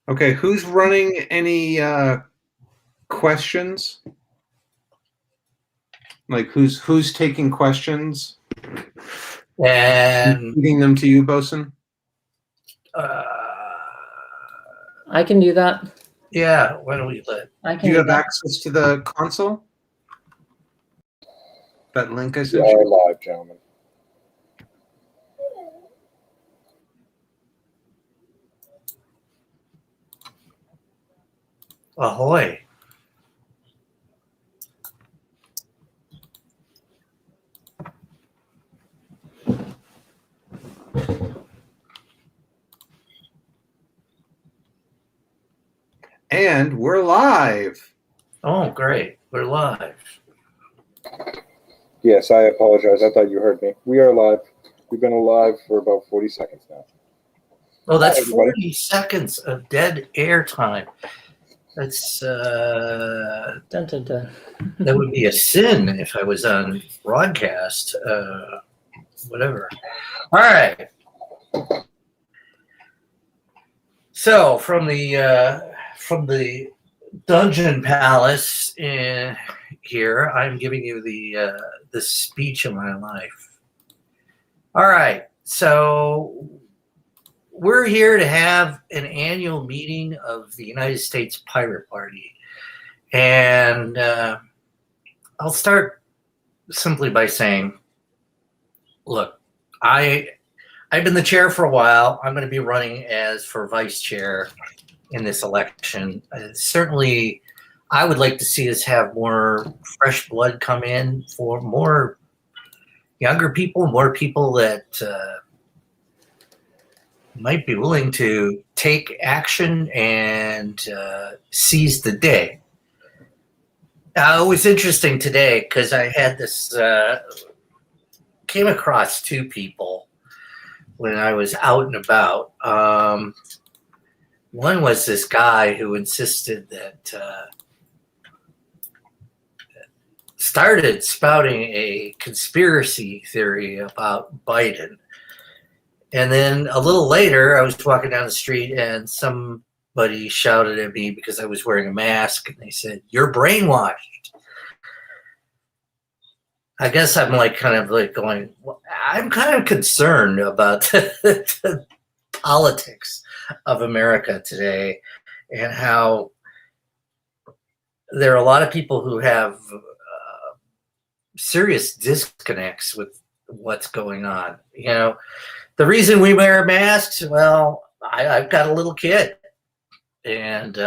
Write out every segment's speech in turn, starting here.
Okay, who's running any questions? Like who's taking questions? And Feeding them to you, Bosun? I can do that. Yeah, why don't we let? I Do can you do have that. access to the console? That link I We sent are you? live, gentlemen. Ahoy. And we're live. Oh, great. We're live. Yes, I apologize. I thought you heard me. We are live. We've been alive for about 40 seconds now. Oh, that's Hi, everybody. 40 seconds of dead air time. That's Dun, dun, dun. that would be a sin if I was on broadcast. Whatever. All right. So from the Dungeon Palace here, I'm giving you the speech of my life. All right. So we're here to have an annual meeting of the United States Pirate Party. And I'll start simply by saying, look, I've been the chair for a while. I'm going to be running as for vice chair in this election. Certainly, I would like to see us have more fresh blood come in, for more younger people, more people that might be willing to take action and seize the day. It was interesting today because I had this, came across two people when I was out and about. One was this guy who insisted that started spouting a conspiracy theory about Biden. And then a little later, I was walking down the street and somebody shouted at me because I was wearing a mask. And they said, "You're brainwashed." I guess I'm like kind of like going, well, I'm kind of concerned about the politics of America today and how there are a lot of people who have serious disconnects with what's going on. You know, the reason we wear masks, well, I've got a little kid and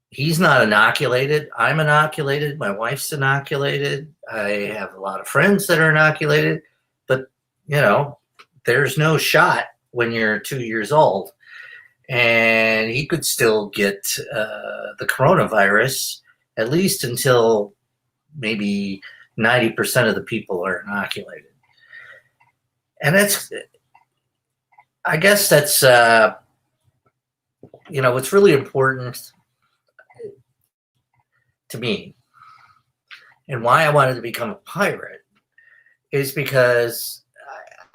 he's not inoculated. I'm inoculated. My wife's inoculated. I have a lot of friends that are inoculated, but you know, there's no shot when you're 2 years old, and he could still get the coronavirus at least until maybe 90% of the people are inoculated. And that's, I guess that's, you know, what's really important to me and why I wanted to become a pirate is because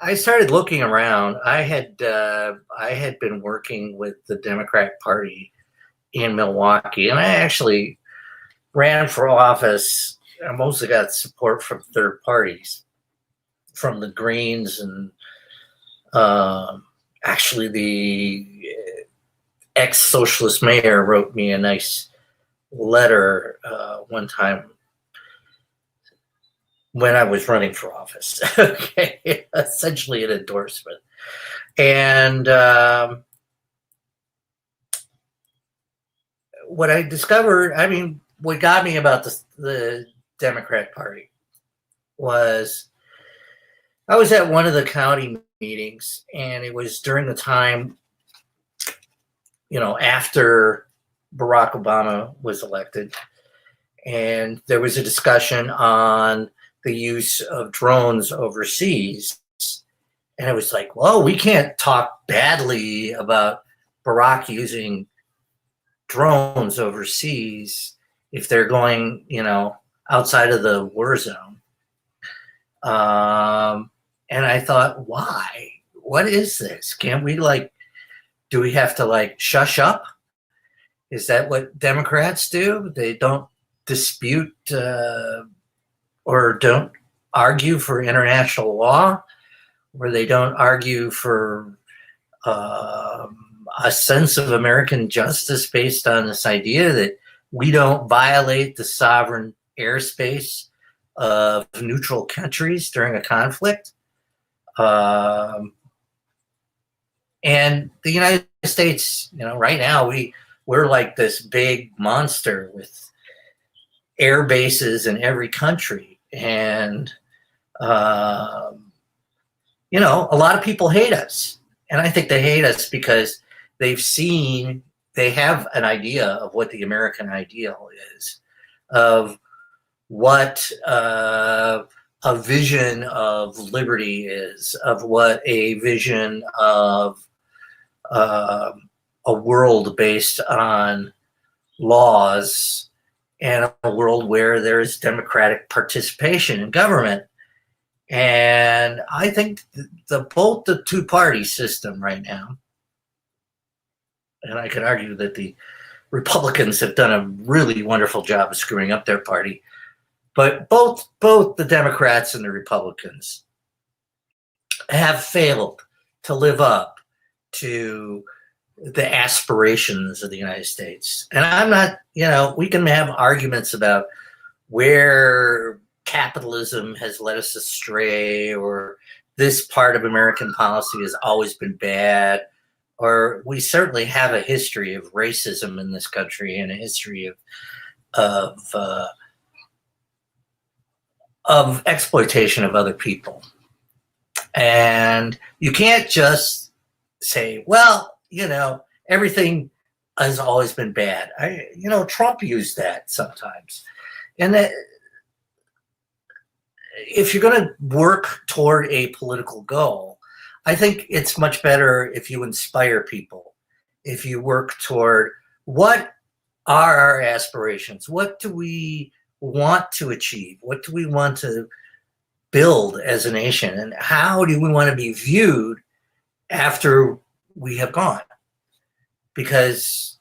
I started looking around. I had been working with the Democratic Party in Milwaukee, and I actually ran for office. I mostly got support from third parties, from the Greens, and actually the ex-socialist mayor wrote me a nice letter one time when I was running for office. Okay, essentially an endorsement. And what I discovered, I mean, what got me about the Democrat Party was I was at one of the county meetings, and it was during the time, you know, after Barack Obama was elected, and there was a discussion on the use of drones overseas. And it was like, well, we can't talk badly about Barack using drones overseas if they're going, you know, outside of the war zone. And I thought, why? What is this? Can't we like Do we have to like shush up? Is that what Democrats do? They don't dispute or don't argue for international law, or they don't argue for a sense of American justice based on this idea that we don't violate the sovereign airspace of neutral countries during a conflict. And the United States, right now we're like this big monster with air bases in every country. And, a lot of people hate us. And I think they hate us because they have an idea of what the American ideal is, of what a vision of liberty is, of what a vision of a world based on laws and a world where there's democratic participation in government. And I think both the two-party system right now, and I could argue that the Republicans have done a really wonderful job of screwing up their party, but both the Democrats and the Republicans have failed to live up to the aspirations of the United States. And I'm not, we can have arguments about where capitalism has led us astray, or this part of American policy has always been bad, or we certainly have a history of racism in this country and a history of exploitation of other people. And you can't just say, well, everything has always been bad. Trump used that sometimes. And that if you're going to work toward a political goal, I think it's much better if you inspire people, if you work toward what are our aspirations, what do we want to achieve, what do we want to build as a nation, and how do we want to be viewed after we have gone. Because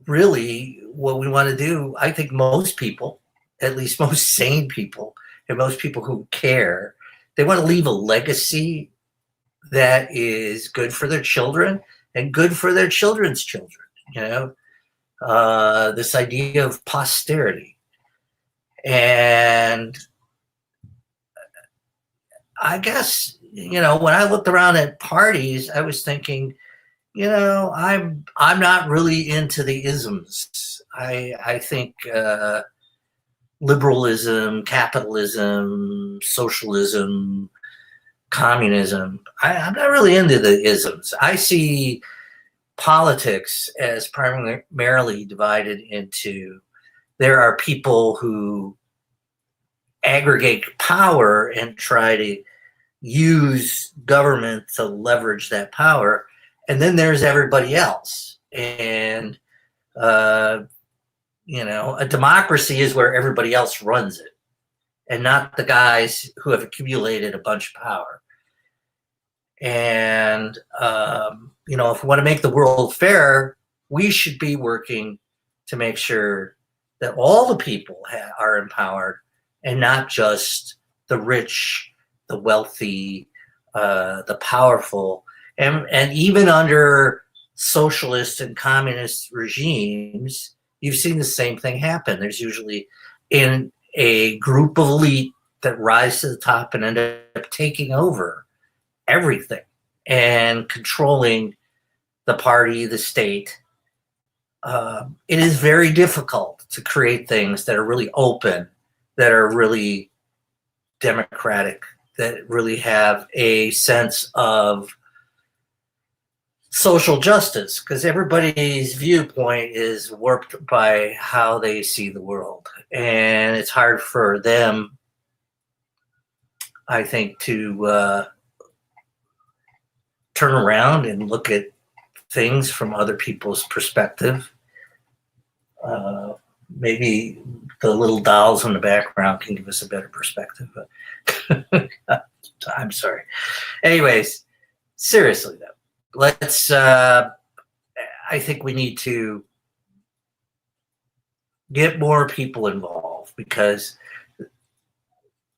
really what we want to do, I think most people, at least most sane people, and most people who care, they want to leave a legacy that is good for their children and good for their children's children, this idea of posterity. And I guess, when I looked around at parties, I was thinking, I'm not really into the isms. I think liberalism, capitalism, socialism, communism, I'm not really into the isms. I see politics as primarily divided into, there are people who aggregate power and try to use government to leverage that power. And then there's everybody else. And, a democracy is where everybody else runs it and not the guys who have accumulated a bunch of power. And, if we want to make the world fair, we should be working to make sure that all the people are empowered and not just the rich, the wealthy, the powerful. And even under socialist and communist regimes, you've seen the same thing happen. There's usually in a group of elite that rise to the top and end up taking over everything and controlling the party, the state. It is very difficult to create things that are really open, that are really democratic, that really have a sense of social justice, because everybody's viewpoint is warped by how they see the world. And it's hard for them, I think, to turn around and look at things from other people's perspective. Maybe the little dolls in the background can give us a better perspective. But I'm sorry. Anyways, seriously though, let's. I think we need to get more people involved because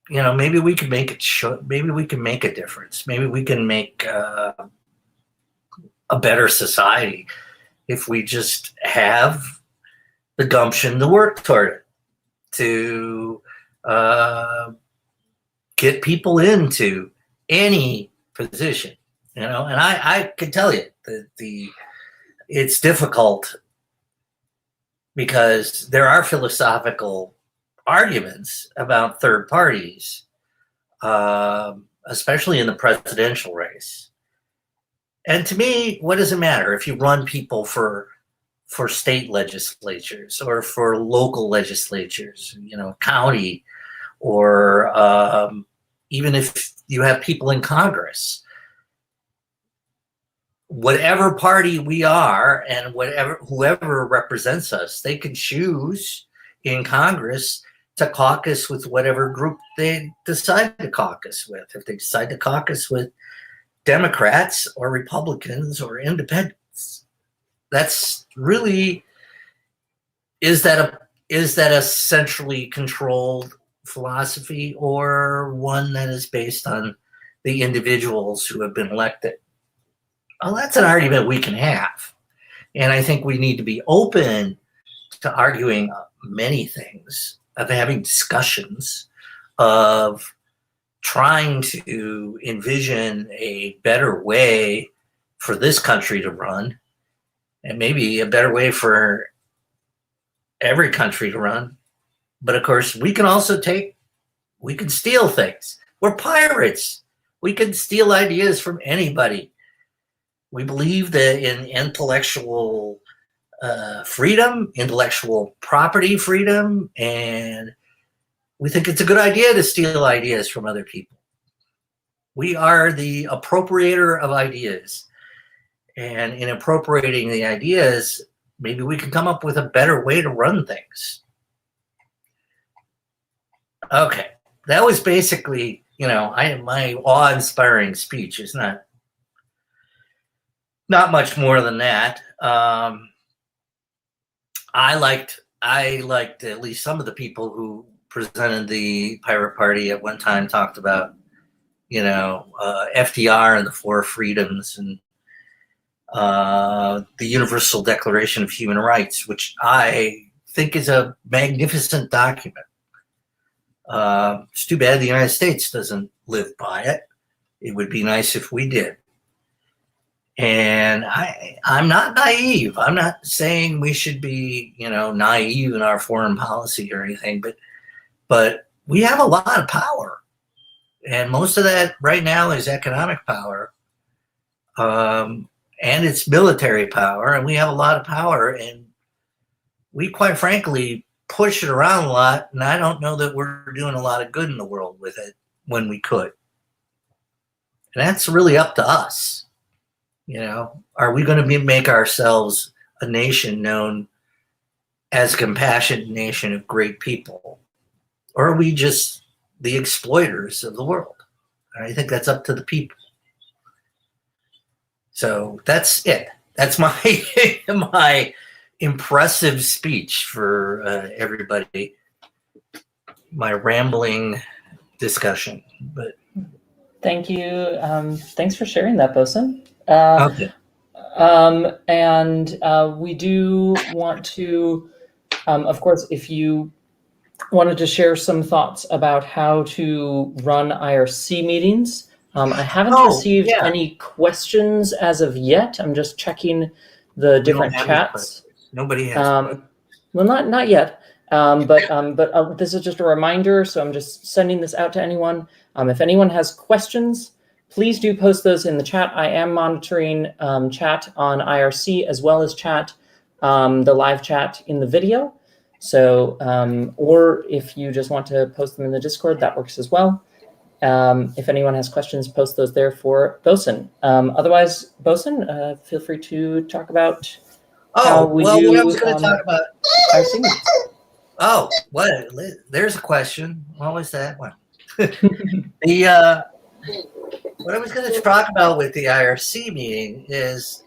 maybe we can make it. Maybe we can make a difference. Maybe we can make a better society if we just have the gumption to work toward it, to get people into any position, and I can tell you that it's difficult because there are philosophical arguments about third parties, especially in the presidential race. And to me, what does it matter if you run people for state legislatures or for local legislatures, county, or even if you have people in Congress? Whatever party we are and whoever represents us, they can choose in Congress to caucus with whatever group they decide to caucus with. If they decide to caucus with Democrats or Republicans or independents, that's really, is that a centrally controlled philosophy or one that is based on the individuals who have been elected? Well, that's an argument we can have. And I think we need to be open to arguing many things, of having discussions, of trying to envision a better way for this country to run, and maybe a better way for every country to run. But of course, we can steal things. We're pirates. We can steal ideas from anybody. We believe that in intellectual freedom, intellectual property freedom, and we think it's a good idea to steal ideas from other people. We are the appropriator of ideas. And in appropriating the ideas, maybe we can come up with a better way to run things. Okay, that was basically, my awe-inspiring speech is not much more than that. I liked at least some of the people who presented the Pirate Party at one time talked about, FDR and the Four Freedoms and the Universal Declaration of Human Rights, which I think is a magnificent document. It's too bad the United States doesn't live by it. It would be nice if we did. And I'm not naive. I'm not saying we should be, naive in our foreign policy or anything, but we have a lot of power. And most of that right now is economic power. And it's military power. And we have a lot of power. And we, quite frankly, push it around a lot. And I don't know that we're doing a lot of good in the world with it when we could. And that's really up to us. Are we going to make ourselves a nation known as a compassionate nation of great people? Or are we just the exploiters of the world? And I think that's up to the people. So that's it. That's my impressive speech for everybody. My rambling discussion. But Thank you. Thanks for sharing that, Bosun. okay. And we do want to, of course, if you wanted to share some thoughts about how to run IRC meetings. I haven't received any questions as of yet. I'm just checking the different chats. Nobody has. Well, not yet. But this is just a reminder, so I'm just sending this out to anyone. If anyone has questions, please do post those in the chat. I am monitoring chat on IRC as well as chat, the live chat in the video. So, or if you just want to post them in the Discord, that works as well. If anyone has questions, post those there for Bosun. Otherwise, Bosun, feel free to talk about how we do. I was going to talk about IRC meetings. Oh, what? There's a question. What was that one? What I was going to talk about with the IRC meeting is,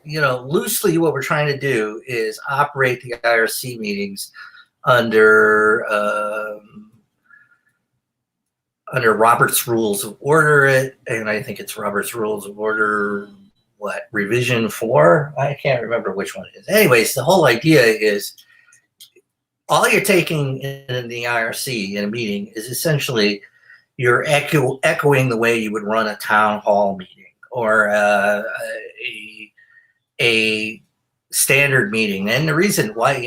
loosely what we're trying to do is operate the IRC meetings under Robert's Rules of Order, and I think it's Robert's Rules of Order, revision 4? I can't remember which one it is. Anyways, the whole idea is all you're taking in the IRC in a meeting is essentially you're echoing the way you would run a town hall meeting or a standard meeting. And the reason why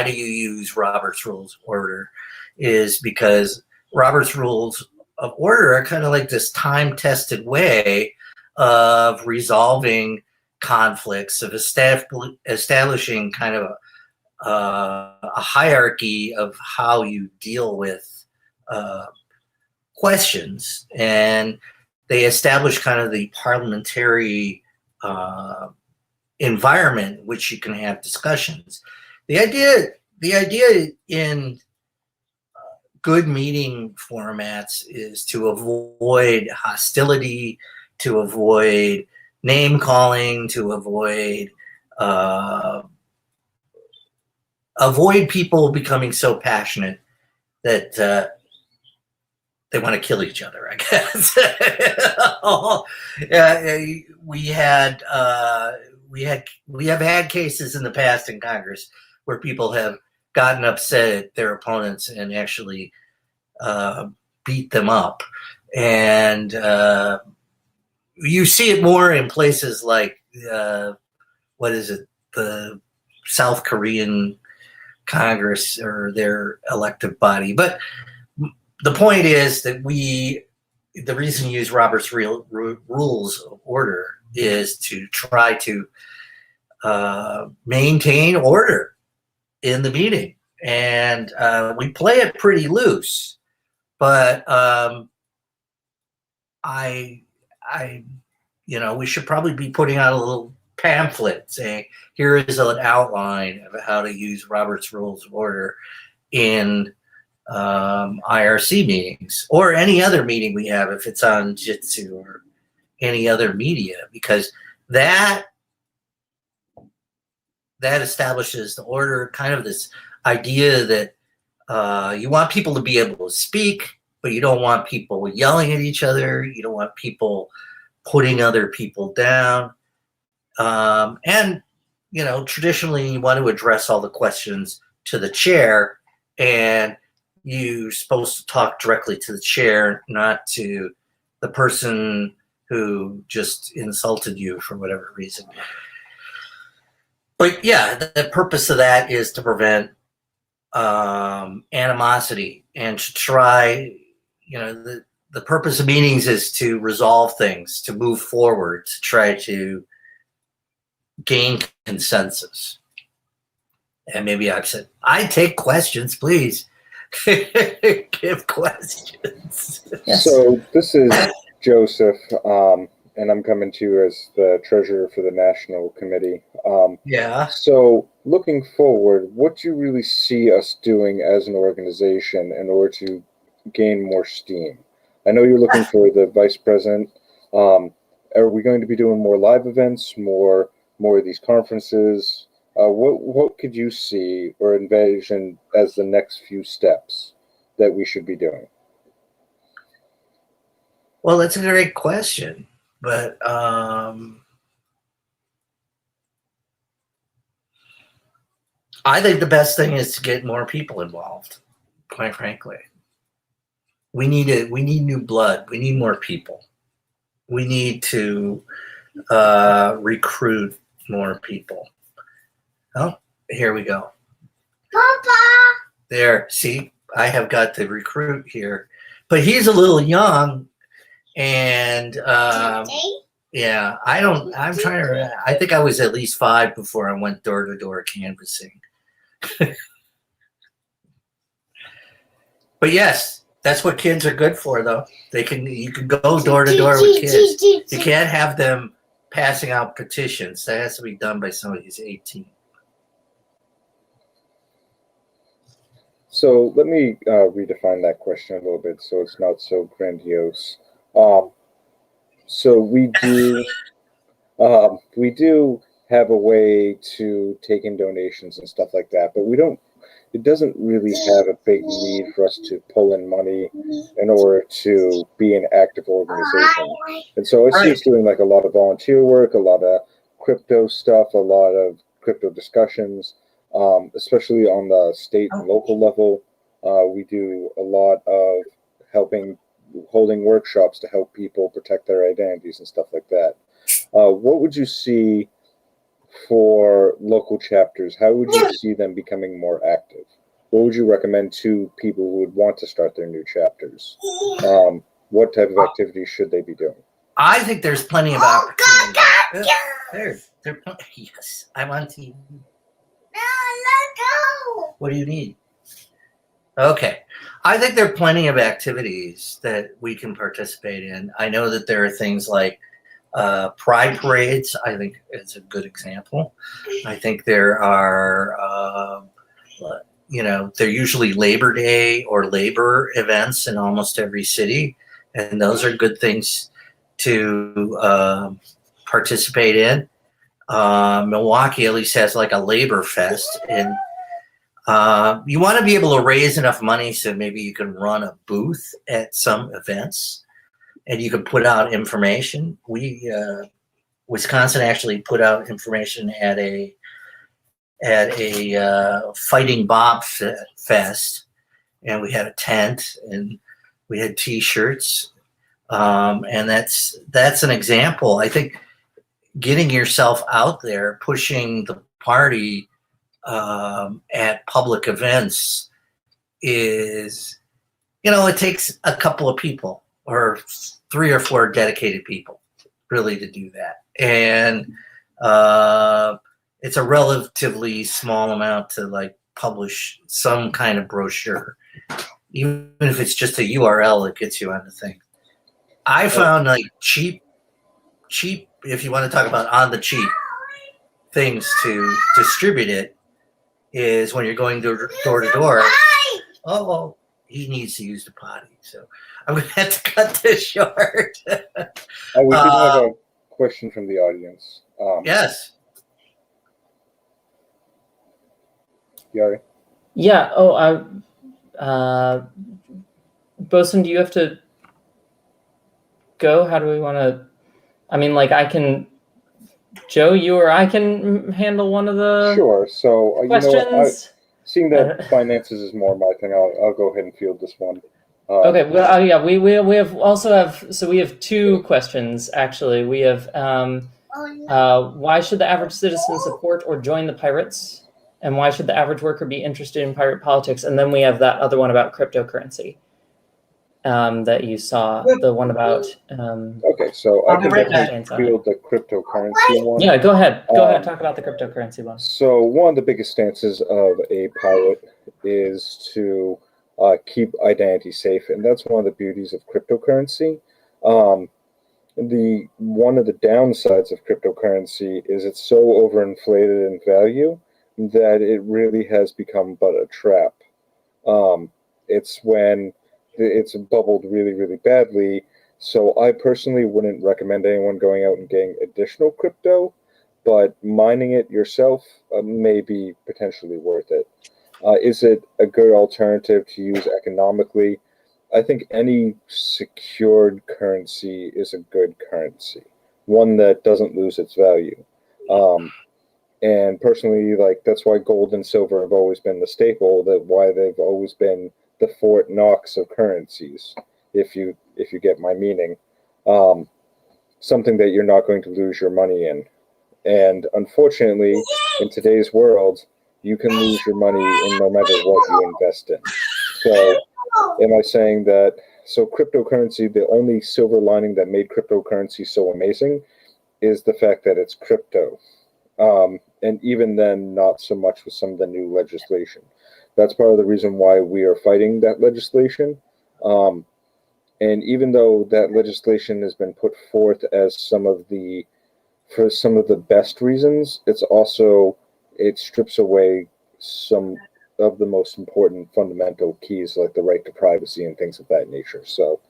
do you use Robert's Rules of Order is because Robert's Rules of Order are kind of like this time-tested way of resolving conflicts, of establishing kind of a hierarchy of how you deal with questions. And they establish kind of the parliamentary environment in which you can have discussions. The idea in good meeting formats is to avoid hostility, to avoid name calling, to avoid people becoming so passionate that they want to kill each other, I guess. We have had cases in the past in Congress where people have gotten upset at their opponents and actually beat them up. And you see it more in places like, the South Korean Congress or their elective body. But the point is that the reason you use Robert's Rules of Order is to try to maintain order in the meeting. And we play it pretty loose, but we should probably be putting out a little pamphlet saying, here is an outline of how to use Robert's Rules of Order in IRC meetings or any other meeting we have, if it's on Jitsu or any other media, because that establishes the order, kind of this idea that you want people to be able to speak, but you don't want people yelling at each other. You don't want people putting other people down. And, traditionally you want to address all the questions to the chair, and you're supposed to talk directly to the chair, not to the person who just insulted you for whatever reason. But yeah, the purpose of that is to prevent animosity and to try, the purpose of meetings is to resolve things, to move forward, to try to gain consensus. And maybe I've said, I take questions, please. Give questions. Yes. So this is Joseph, and I'm coming to you as the treasurer for the national committee. Yeah. So looking forward, what do you really see us doing as an organization in order to gain more steam? I know you're looking for the vice president. Are we going to be doing more live events, more of these conferences? What could you see or envision as the next few steps that we should be doing? Well, that's a great question, but I think the best thing is to get more people involved, quite frankly. We need new blood. We need more people. We need to recruit more people. Oh, here we go. Papa! There, see, I have got the recruit here, but he's a little young, and yeah, I'm trying to. I think I was at least 5 before I went door to door canvassing. But yes, that's what kids are good for, though. You can go door to door with kids. You can't have them passing out petitions. That has to be done by somebody who's 18. So let me redefine that question a little bit so it's not so grandiose. So we do have a way to take in donations and stuff like that, but we don't. It doesn't really have a big need for us to pull in money in order to be an active organization. And so I see us doing like a lot of volunteer work, a lot of crypto stuff, a lot of crypto discussions, especially on the state and local level. We do a lot of holding workshops to help people protect their identities and stuff like that. What would you see for local chapters? How would you see them becoming more active? What would you recommend to people who would want to start their new chapters? What type of activities should they be doing? I think there's plenty of opportunity. Yes, I'm on TV. What do you need? Okay. I think there are plenty of activities that we can participate in. I know that there are things like pride parades. I think it's a good example. I think there are, they're usually Labor Day or labor events in almost every city. And those are good things to participate in. Milwaukee at least has like a labor fest, and you want to be able to raise enough money so maybe you can run a booth at some events and you can put out information. Wisconsin actually put out information at a Fighting Bob Fest, and we had a tent and we had T-shirts, and that's an example. I think getting yourself out there, pushing the party at public events is, it takes a couple of people or 3 or 4 dedicated people really to do that. And it's a relatively small amount to like publish some kind of brochure, even if it's just a URL that gets you on the thing. I found like cheap, if you want to talk about on the cheap things to distribute it, is when you're going door to door. Oh, he needs to use the potty, so I'm going to have to cut this short. We do have a question from the audience. Yes. Yari? Yeah. Oh, Bosun, do you have to go? How do we want to? I mean, like, I can. Joe, you or I can handle one of the Sure. So questions. Seeing that finances is more my thing, I'll go ahead and field this one. Okay. Well, yeah, we have 2 questions actually. We have why should the average citizen support or join the pirates, and why should the average worker be interested in pirate politics? And then we have that other one about cryptocurrency that you saw, the one about. Okay, so I can definitely field the cryptocurrency one. Yeah, go ahead. Go ahead. Talk about the cryptocurrency one. So one of the biggest stances of a pirate is to keep identity safe, and that's one of the beauties of cryptocurrency. One of the downsides of cryptocurrency is it's so overinflated in value that it really has become but a trap. It's when it's bubbled really, really badly. So I personally wouldn't recommend anyone going out and getting additional crypto, but mining it yourself may be potentially worth it. Is it a good alternative to use economically? I think any secured currency is a good currency, one that doesn't lose its value. And personally, like, that's why gold and silver have always been the staple, why they've always been the Fort Knox of currencies, if you get my meaning. Something that you're not going to lose your money in. And unfortunately, in today's world, you can lose your money in no matter what you invest in. So am I saying that, so cryptocurrency, the only silver lining that made cryptocurrency so amazing is the fact that it's crypto. And even then, not so much with some of the new legislation. That's part of the reason why we are fighting that legislation. And even though that legislation has been put forth as for some of the best reasons, it strips away some of the most important fundamental keys, like the right to privacy and things of that nature. So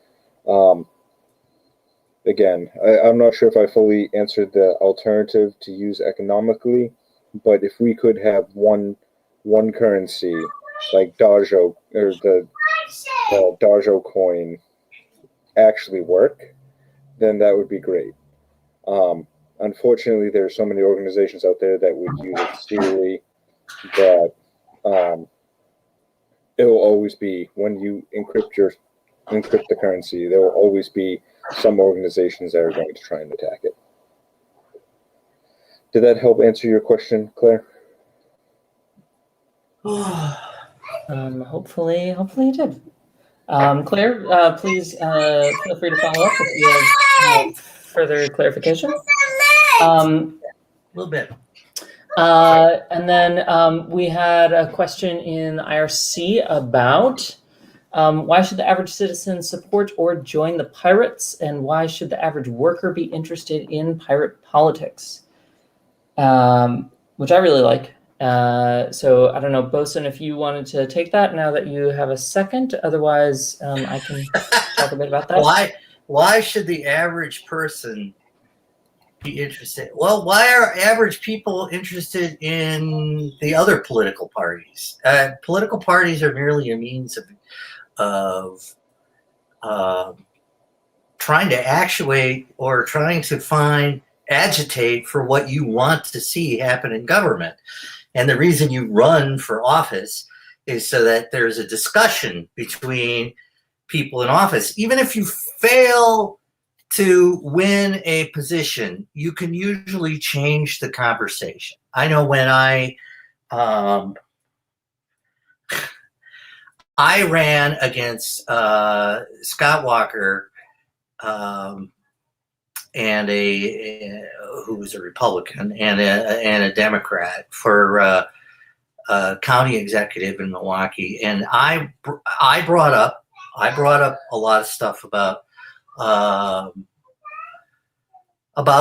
again, I'm not sure if I fully answered the alternative to use economically, but if we could have one currency like Dojo or the Dojo coin actually work, then that would be great. Unfortunately, there are so many organizations out there that would use it seriously that it will always be when you encrypt the currency, there will always be some organizations that are going to try and attack it. Did that help answer your question, Claire? Hopefully it did. Claire, please feel free to follow up if you have further clarification. A little bit. And then we had a question in IRC about why should the average citizen support or join the pirates, and why should the average worker be interested in pirate politics? Which I really like. So I don't know, Bosun, if you wanted to take that now that you have a second. Otherwise, I can talk a bit about that. Why should the average person be interested? Well, why are average people interested in the other political parties? Political parties are merely a means of trying to actuate or trying to agitate for what you want to see happen in government. And the reason you run for office is so that there's a discussion between people in office. Even if you fail to win a position, you can usually change the conversation. I know when I ran against Scott Walker and who was a Republican and a Democrat for county executive in Milwaukee, and I brought up a lot of stuff about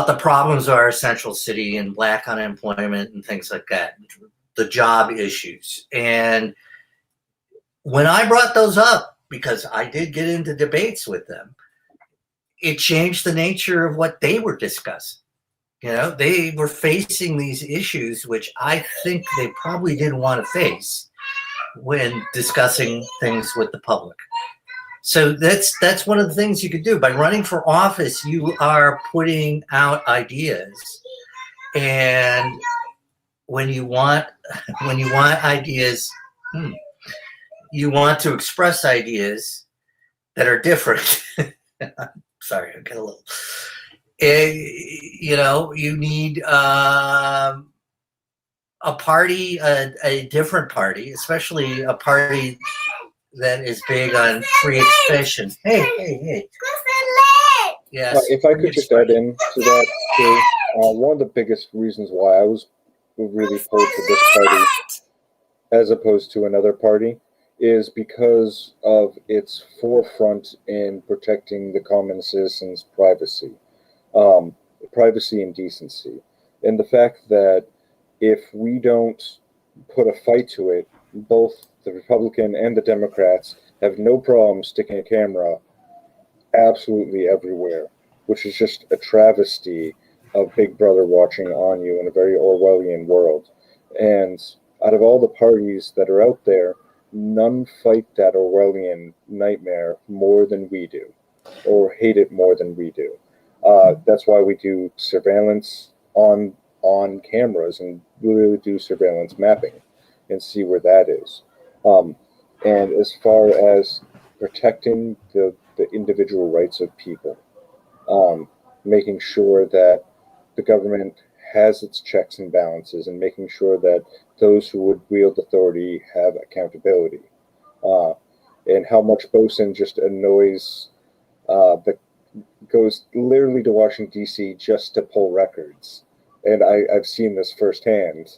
the problems of our central city and black unemployment and things like that, the job issues. And when I brought those up, because I did get into debates with them, it changed the nature of what they were discussing. You know, they were facing these issues, which I think they probably didn't want to face when discussing things with the public. So that's one of the things you could do. By running for office, you are putting out ideas. And when you want ideas, you want to express ideas that are different. Sorry, I get a little. You need a party, a different party, especially a party that is big on free expression. Hey. Yes. If I could just add in to that, too, one of the biggest reasons why I was really pulled to this party as opposed to another party is because of its forefront in protecting the common citizen's privacy and decency. And the fact that if we don't put a fight to it, both the Republican and the Democrats have no problem sticking a camera absolutely everywhere, which is just a travesty of Big Brother watching on you in a very Orwellian world. And out of all the parties that are out there, none fight that Orwellian nightmare more than we do, or hate it more than we do. That's why we do surveillance on cameras and literally do surveillance mapping and see where that is. And as far as protecting the individual rights of people, making sure that the government has its checks and balances, and making sure that those who would wield authority have accountability. And how much Bosun just annoys that goes literally to Washington, D.C. just to pull records. And I've seen this firsthand,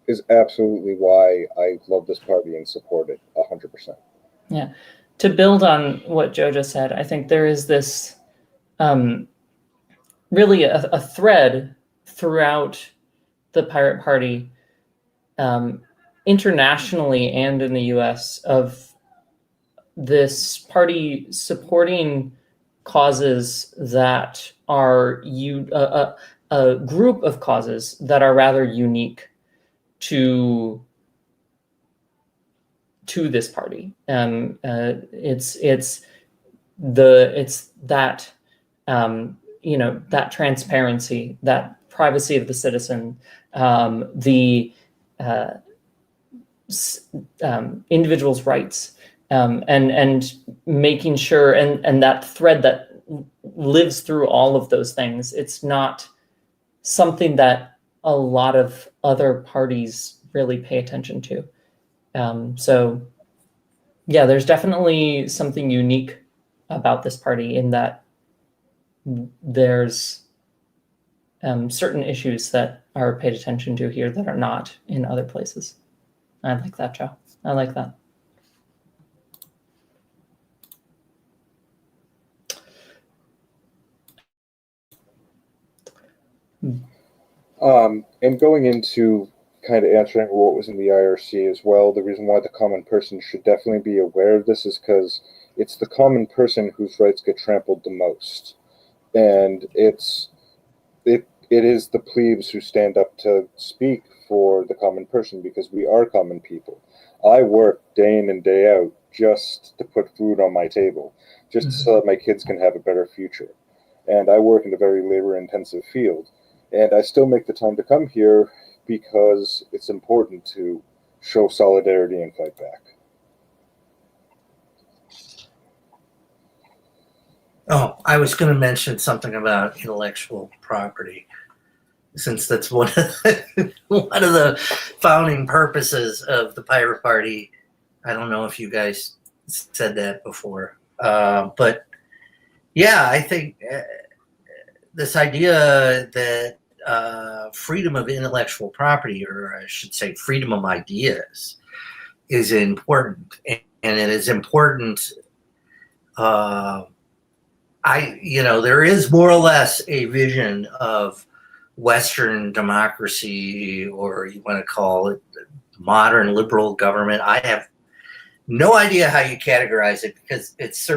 is absolutely why I love this party and support it 100%. Yeah. To build on what Joe just said, I think there is this really a thread throughout the Pirate Party, internationally and in the US, of this party supporting causes that are a group of causes that are rather unique to this party. It's that that transparency, that privacy of the citizen, the individual's rights, and making sure, and that thread that lives through all of those things. It's not something that a lot of other parties really pay attention to. So yeah, there's definitely something unique about this party in that there's certain issues that are paid attention to here that are not in other places. I like that, Joe. I like that. And going into kind of answering what was in the IRC as well, the reason why the common person should definitely be aware of this is because it's the common person whose rights get trampled the most. And it is the plebes who stand up to speak for the common person because we are common people. I work day in and day out just to put food on my table, just so that my kids can have a better future. And I work in a very labor-intensive field. And I still make the time to come here because it's important to show solidarity and fight back. Oh, I was going to mention something about intellectual property, since that's one of the founding purposes of the Pirate Party. I don't know if you guys said that before, but yeah, I think this idea that freedom of intellectual property, or I should say freedom of ideas, is important, and it is important. There is more or less a vision of Western democracy, or you want to call it modern liberal government. I have no idea how you categorize it, because it's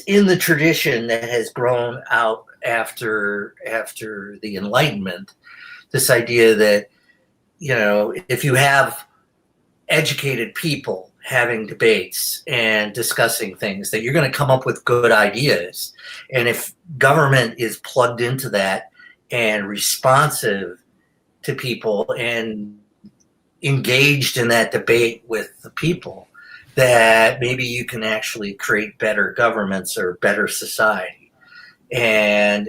in the tradition that has grown out after the Enlightenment. This idea that, if you have educated people having debates and discussing things, that you're going to come up with good ideas. And if government is plugged into that and responsive to people and engaged in that debate with the people, that maybe you can actually create better governments or better society. And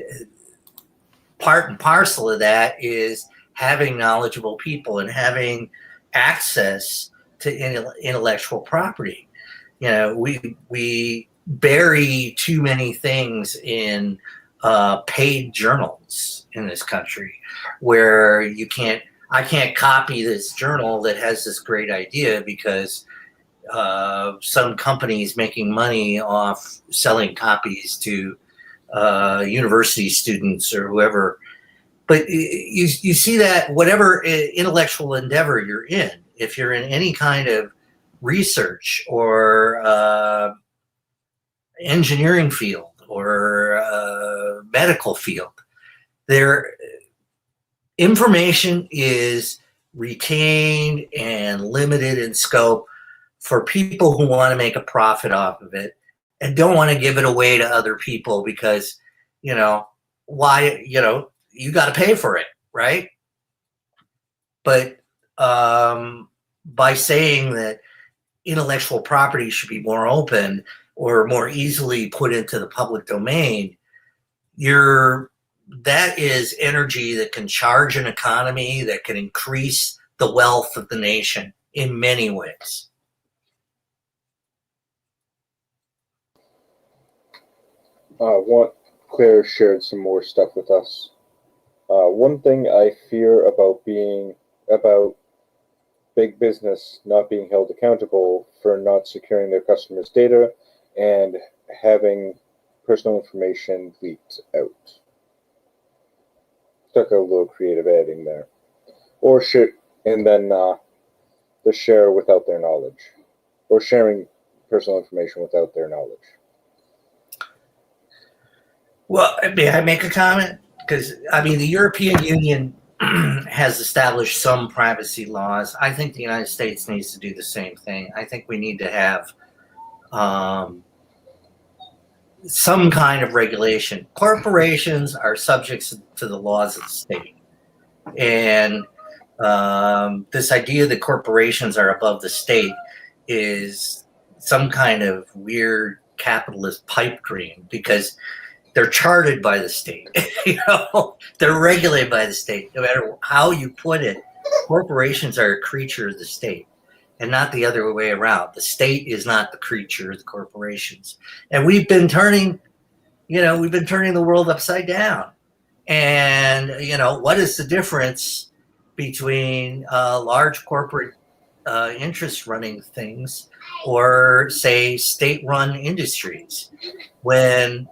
part and parcel of that is having knowledgeable people and having access to intellectual property. We bury too many things in paid journals in this country, where I can't copy this journal that has this great idea because some company's making money off selling copies to university students or whoever. But you see that whatever intellectual endeavor you're in, if you're in any kind of research or engineering field or medical field, their information is retained and limited in scope for people who want to make a profit off of it and don't want to give it away to other people because, why, you got to pay for it, right? But by saying that intellectual property should be more open or more easily put into the public domain, that is energy that can charge an economy, that can increase the wealth of the nation in many ways. Claire shared some more stuff with us. One thing I fear about big business not being held accountable for not securing their customers' data and having personal information leaked out. Stuck a little creative adding there. Or the share without their knowledge. Or sharing personal information without their knowledge. Well, may I make a comment? Because, I mean, the European Union has established some privacy laws. I think the United States needs to do the same thing. I think we need to have some kind of regulation. Corporations are subjects to the laws of the state. And this idea that corporations are above the state is some kind of weird capitalist pipe dream, because they're chartered by the state. They're regulated by the state. No matter how you put it, corporations are a creature of the state, and not the other way around. The state is not the creature of the corporations. And we've been turning the world upside down. And, what is the difference between large corporate interests running things or, say, state-run industries? When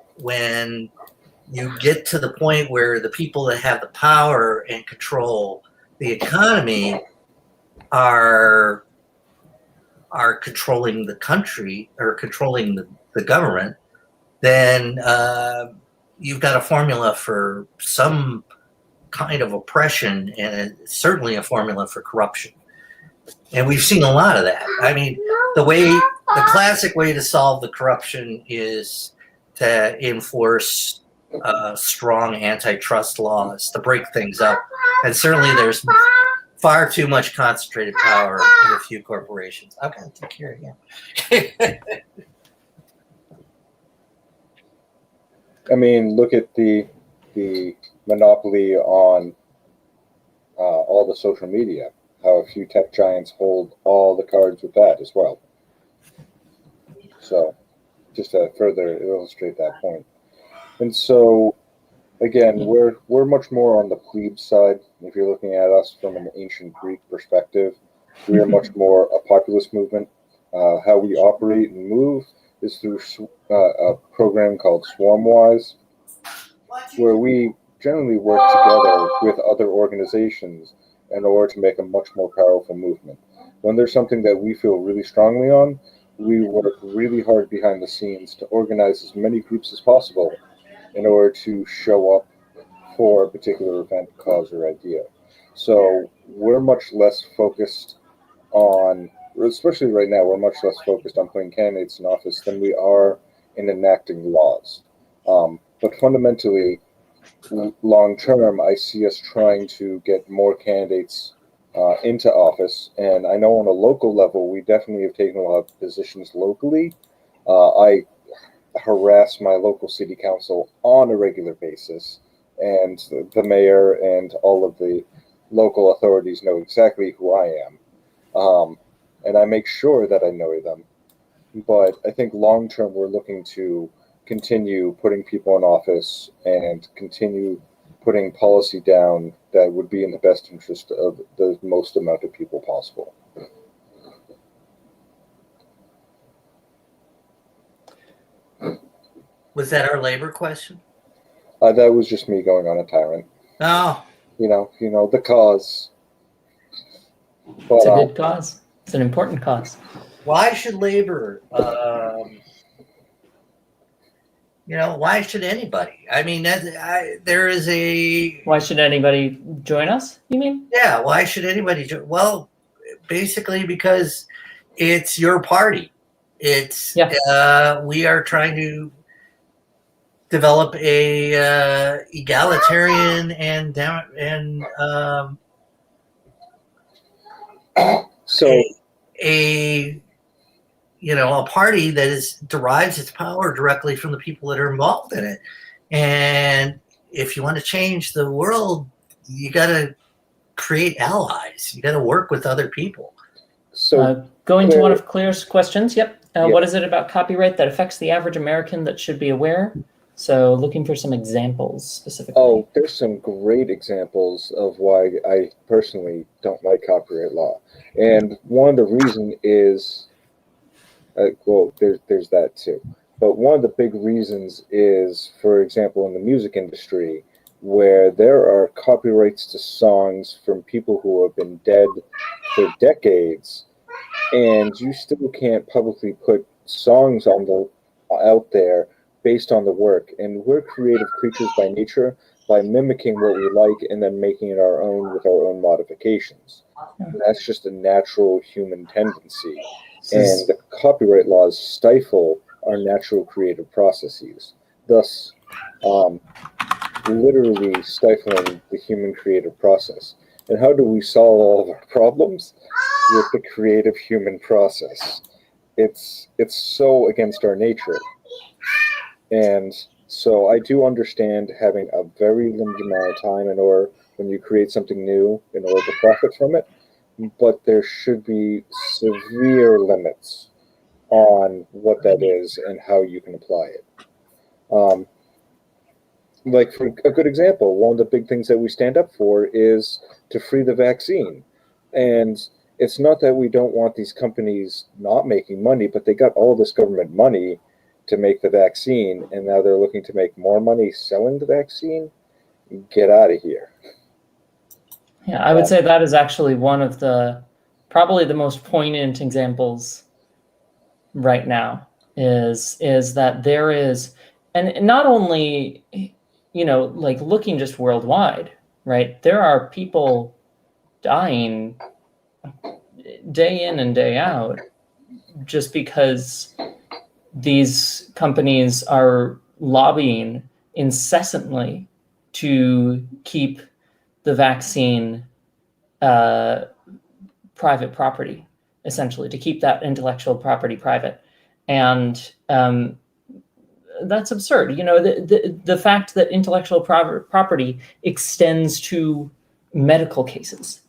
you get to the point where the people that have the power and control the economy are controlling the country or controlling the government, then you've got a formula for some kind of oppression, and certainly a formula for corruption. And we've seen a lot of that. I mean, the classic way to solve the corruption is to enforce strong antitrust laws to break things up. And certainly there's far too much concentrated power in a few corporations. I've got to take care of you. I mean, look at the monopoly on all the social media. How a few tech giants hold all the cards with that as well. So, just to further illustrate that point. And so, again, we're much more on the plebe side. If you're looking at us from an ancient Greek perspective, we are much more a populist movement. How we operate and move is through a program called Swarmwise, where we generally work together with other organizations in order to make a much more powerful movement. When there's something that we feel really strongly on, we work really hard behind the scenes to organize as many groups as possible in order to show up for a particular event, cause, or idea. So we're much less focused on, especially right now, we're much less focused on putting candidates in office than we are in enacting laws. But fundamentally, long term, I see us trying to get more candidates into office. And I know on a local level, we definitely have taken a lot of positions locally. I harass my local city council on a regular basis, and the mayor and all of the local authorities know exactly who I am. And I make sure that I know them. But I think long term, we're looking to continue putting people in office and continue putting policy down that would be in the best interest of the most amount of people possible. Was that our labor question? That was just me going on a tyrant. Oh. You know the cause. But, it's a good cause. It's an important cause. Why should labor? Why should anybody? I mean, there is a. Why should anybody join us, you mean? Yeah, why should anybody join? Well, basically because it's your party. It's we are trying to develop a egalitarian and a party that derives its power directly from the people that are involved in it. And if you want to change the world, you got to create allies. You got to work with other people. So going to one of Claire's questions. Yep. What is it about copyright that affects the average American that should be aware? So looking for some examples specifically. Oh, there's some great examples of why I personally don't like copyright law. And one of the reasons is, there's that too. But one of the big reasons is, for example, in the music industry, where there are copyrights to songs from people who have been dead for decades, and you still can't publicly put songs out there based on the work, and we're creative creatures by nature, by mimicking what we like and then making it our own with our own modifications. And that's just a natural human tendency. And the copyright laws stifle our natural creative processes, thus literally stifling the human creative process. And how do we solve all of our problems? With the creative human process. It's so against our nature. And so I do understand having a very limited amount of time in order, when you create something new, in order to profit from it, but there should be severe limits on what that is and how you can apply it. Like, for a good example, one of the big things that we stand up for is to free the vaccine. And it's not that we don't want these companies not making money, but they got all this government money to make the vaccine, and now they're looking to make more money selling the vaccine. Get out of here. Yeah, I would say that is actually one of probably the most poignant examples right now is that there is, and not only, like looking just worldwide, right? There are people dying day in and day out just because these companies are lobbying incessantly to keep the vaccine private property, essentially, to keep that intellectual property private. And that's absurd. The fact that intellectual property extends to medical cases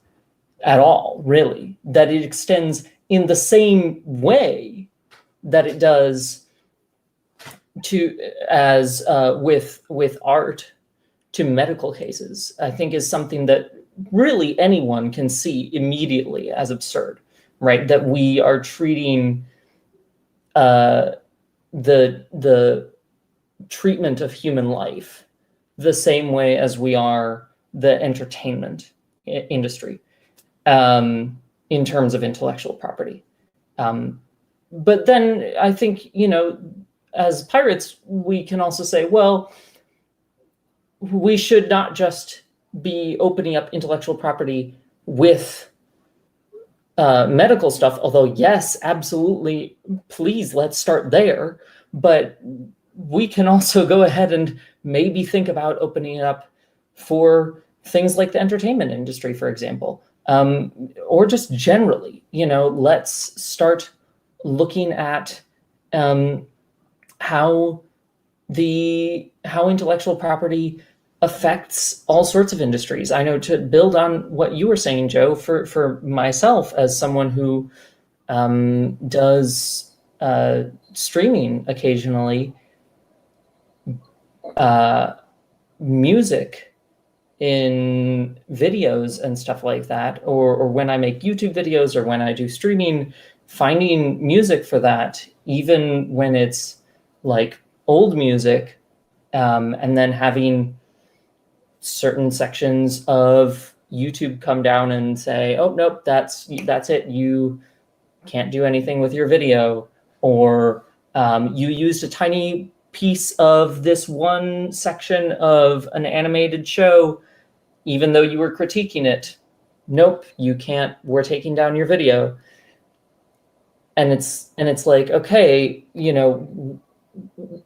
at all, really, that it extends in the same way that it does to with art to medical cases, I think is something that really anyone can see immediately as absurd, right? That we are treating the treatment of human life the same way as we are the entertainment industry in terms of intellectual property. But then I think, as pirates, we can also say, well, we should not just be opening up intellectual property with medical stuff, although yes, absolutely, please, let's start there. But we can also go ahead and maybe think about opening it up for things like the entertainment industry, for example, or just generally, let's start looking at how intellectual property affects all sorts of industries. I know, to build on what you were saying, Joe, for myself as someone who does streaming occasionally, music in videos and stuff like that, or when I make YouTube videos or when I do streaming, finding music for that, even when it's like old music, and then having certain sections of YouTube come down and say, oh, nope, that's it. You can't do anything with your video. Or you used a tiny piece of this one section of an animated show, even though you were critiquing it. Nope, you can't. We're taking down your video. And it's like, okay,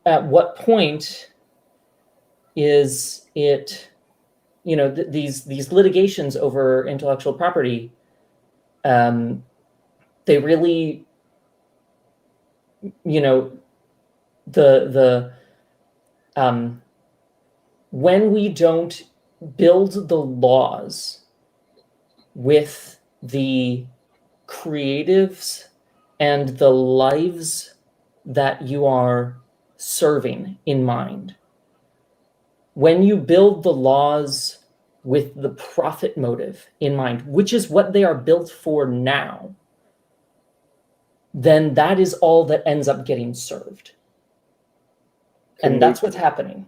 at what point is it, these litigations over intellectual property, they really, when we don't build the laws with the creatives and the lives that you are serving in mind, when you build the laws with the profit motive in mind, which is what they are built for now, then that is all that ends up getting served. And that's what's happening.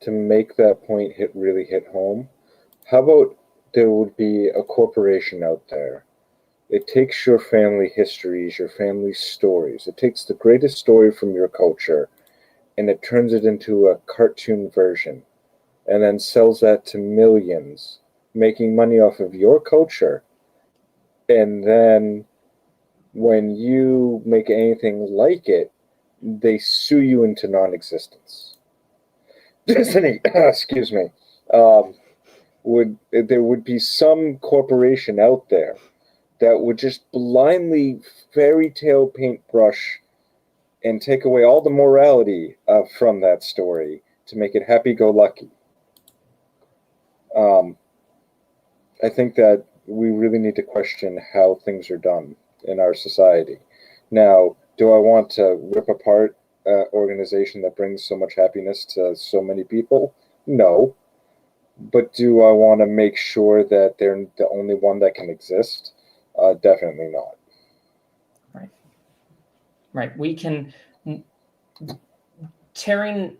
To make that point really hit home, how about there would be a corporation out there? It takes your family histories, your family stories. It takes the greatest story from your culture, and it turns it into a cartoon version and then sells that to millions, making money off of your culture. And then when you make anything like it, they sue you into non-existence. Disney, excuse me, there would be some corporation out there that would just blindly fairy tale paintbrush and take away all the morality from that story to make it happy-go-lucky. I think that we really need to question how things are done in our society. Now, do I want to rip apart an organization that brings so much happiness to so many people? No. But do I want to make sure that they're the only one that can exist? Definitely not. Right. We can changing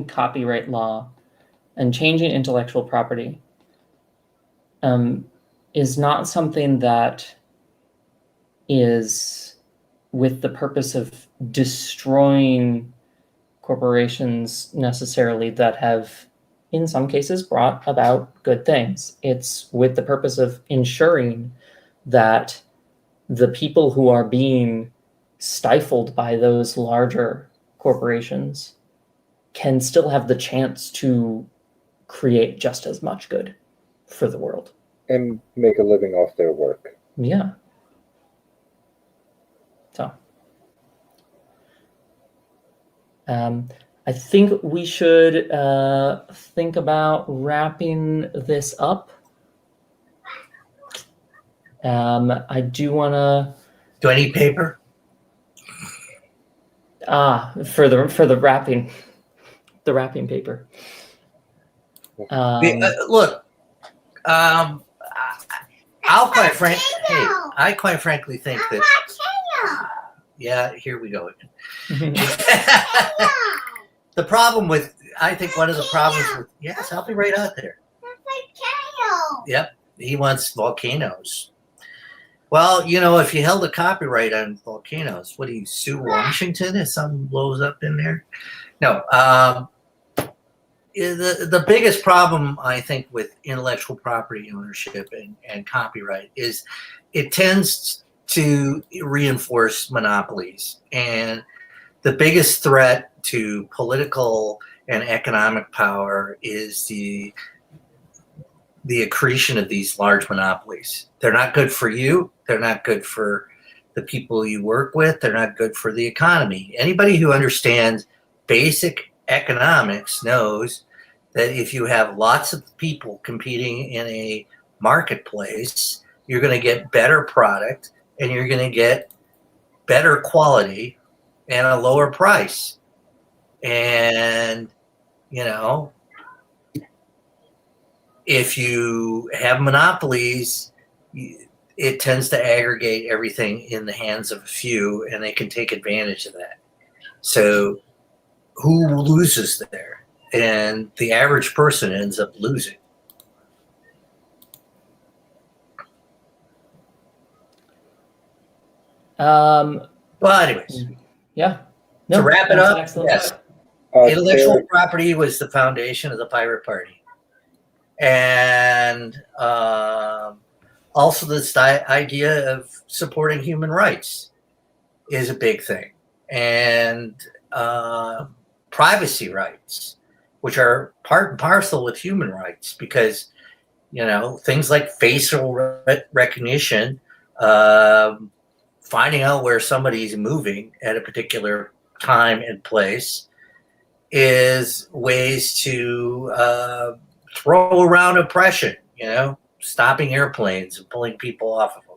copyright law and changing intellectual property is not something that is with the purpose of destroying corporations necessarily that have, in some cases, brought about good things. It's with the purpose of ensuring that the people who are being stifled by those larger corporations can still have the chance to create just as much good for the world. And make a living off their work. Yeah. So, I think we should think about wrapping this up. I do want to. Do I need paper? For the wrapping paper. Look, I quite frankly think that. Yeah, here we go again. The problem with, I think one of the problems with, yes, I'll be right out there. Yep, he wants volcanoes. Well, if you held a copyright on volcanoes, what do you sue Washington if something blows up in there? No. The biggest problem, I think, with intellectual property ownership and copyright is it tends to reinforce monopolies. And the biggest threat to political and economic power is the accretion of these large monopolies. They're not good for you. They're not good for the people you work with. They're not good for the economy. Anybody who understands basic economics knows that if you have lots of people competing in a marketplace, you're going to get better product and you're going to get better quality and a lower price. And, if you have monopolies, it tends to aggregate everything in the hands of a few, and they can take advantage of that. So who loses there? And the average person ends up losing. Well, anyways. Yeah. To wrap it up, yes. Intellectual Terry, property was the foundation of the Pirate Party. And also this idea of supporting human rights is a big thing. And privacy rights, which are part and parcel with human rights, because, things like facial recognition, finding out where somebody's moving at a particular time and place is ways to throw around oppression, stopping airplanes and pulling people off of them.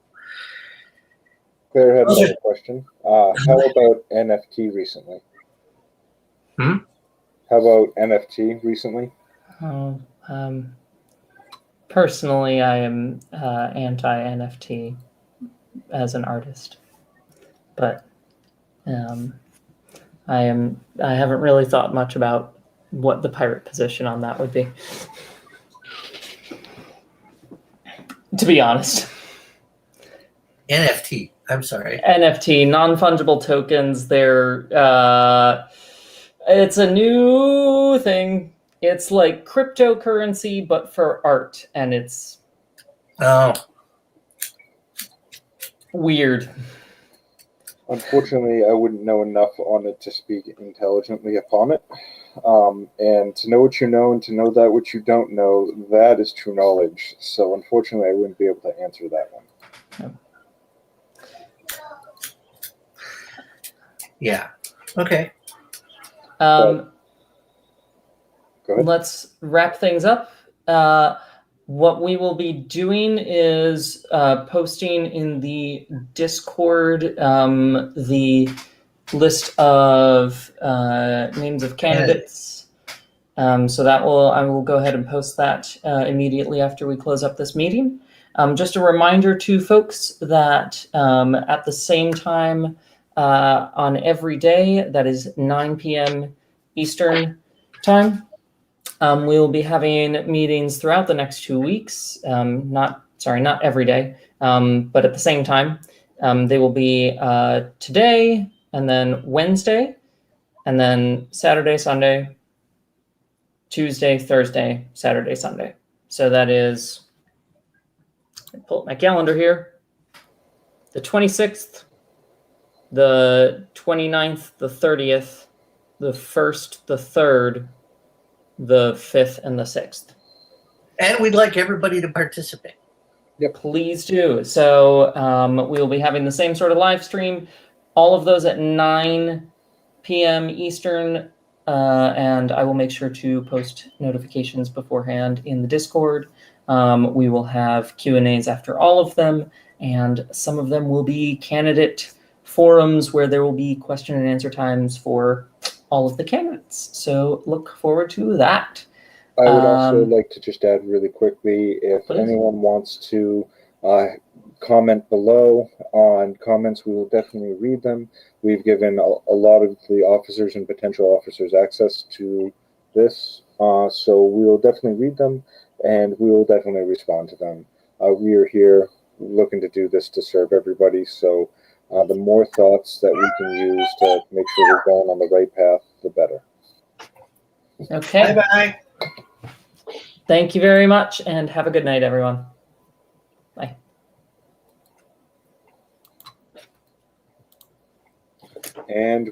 Claire had another question. How about NFT recently? Hmm? How about NFT recently? Personally, I am anti-NFT as an artist, but I haven't really thought much about what the pirate position on that would be, to be honest. NFT. I'm sorry. NFT, non-fungible tokens. They're it's a new thing. It's like cryptocurrency, but for art, and it's Oh, weird. Unfortunately, I wouldn't know enough on it to speak intelligently upon it. And to know what you know and to know that what you don't know, that is true knowledge. So unfortunately, I wouldn't be able to answer that one. yeah. Okay. Go ahead. Let's wrap things up. What we will be doing is posting in the Discord the list of names of candidates. So that I will go ahead and post that immediately after we close up this meeting. Just a reminder to folks that at the same time on every day, that is 9 p.m. Eastern time, we will be having meetings throughout the next 2 weeks. Not every day, but at the same time. They will be today, and then Wednesday, and then Saturday, Sunday, Tuesday, Thursday, Saturday, Sunday. So that is, I pull up my calendar here, the 26th, the 29th, the 30th, the 1st, the 3rd, the 5th, and the 6th. And we'd like everybody to participate. Yep. Please do. So we will be having the same sort of live stream, all of those at 9 p.m. Eastern, and I will make sure to post notifications beforehand in the Discord. We will have Q&As after all of them, and some of them will be candidate forums where there will be question and answer times for all of the candidates. So look forward to that. I would also like to just add really quickly, if Please. anyone wants to comment below on comments, we will definitely read them. We've given a lot of the officers and potential officers access to this, so we will definitely read them, and we will definitely respond to them. We are here looking to do this to serve everybody, so the more thoughts that we can use to make sure we're going on the right path, the better. Okay. Bye-bye. Thank you very much, and have a good night, everyone. Bye. And